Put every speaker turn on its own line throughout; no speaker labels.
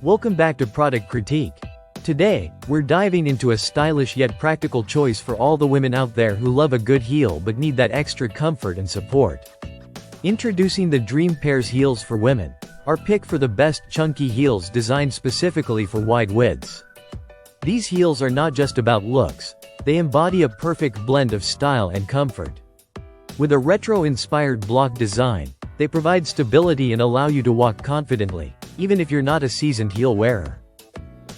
Welcome back to Product Critique. Today, we're diving into a stylish yet practical choice for all the women out there who love a good heel but need that extra comfort and support. Introducing the Dream Pairs Heels for Women, our pick for the best chunky heels designed specifically for wide widths. These heels are not just about looks, they embody a perfect blend of style and comfort. With a retro-inspired block design, they provide stability and allow you to walk confidently, even if you're not a seasoned heel wearer.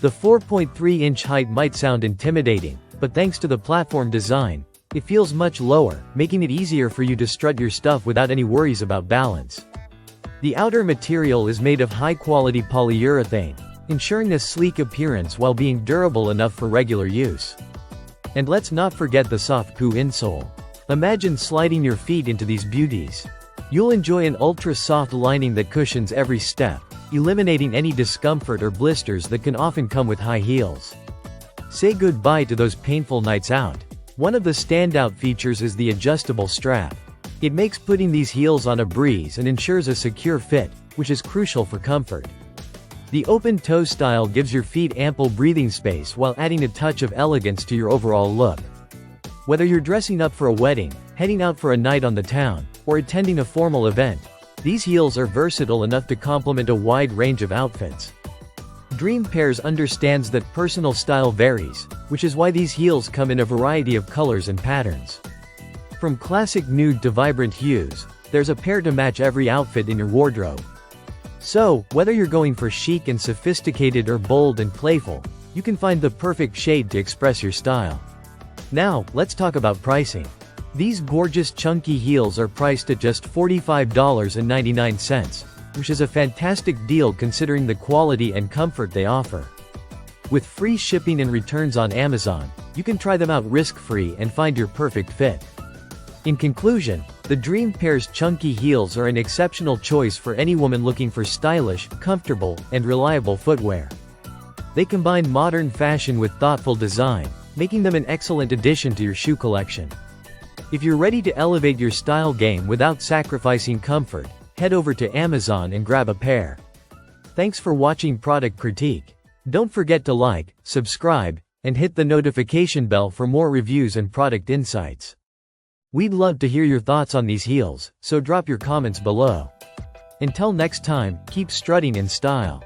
The 4.3-inch height might sound intimidating, but thanks to the platform design, it feels much lower, making it easier for you to strut your stuff without any worries about balance. The outer material is made of high-quality polyurethane, ensuring a sleek appearance while being durable enough for regular use. And let's not forget the soft PU insole. Imagine sliding your feet into these beauties. You'll enjoy an ultra-soft lining that cushions every step, eliminating any discomfort or blisters that can often come with high heels. Say goodbye to those painful nights out. One of the standout features is the adjustable strap. It makes putting these heels on a breeze and ensures a secure fit, which is crucial for comfort. The open-toe style gives your feet ample breathing space while adding a touch of elegance to your overall look. Whether you're dressing up for a wedding, heading out for a night on the town, or attending a formal event, these heels are versatile enough to complement a wide range of outfits. Dream Pairs understands that personal style varies, which is why these heels come in a variety of colors and patterns. From classic nude to vibrant hues, there's a pair to match every outfit in your wardrobe. So, whether you're going for chic and sophisticated or bold and playful, you can find the perfect shade to express your style. Now, let's talk about pricing. These gorgeous chunky heels are priced at just $45.99, which is a fantastic deal considering the quality and comfort they offer. With free shipping and returns on Amazon, you can try them out risk-free and find your perfect fit. In conclusion, the Dream Pairs chunky heels are an exceptional choice for any woman looking for stylish, comfortable, and reliable footwear. They combine modern fashion with thoughtful design, making them an excellent addition to your shoe collection. If you're ready to elevate your style game without sacrificing comfort, head over to Amazon and grab a pair. Thanks for watching Product Critique. Don't forget to like, subscribe, and hit the notification bell for more reviews and product insights. We'd love to hear your thoughts on these heels, so drop your comments below. Until next time, keep strutting in style.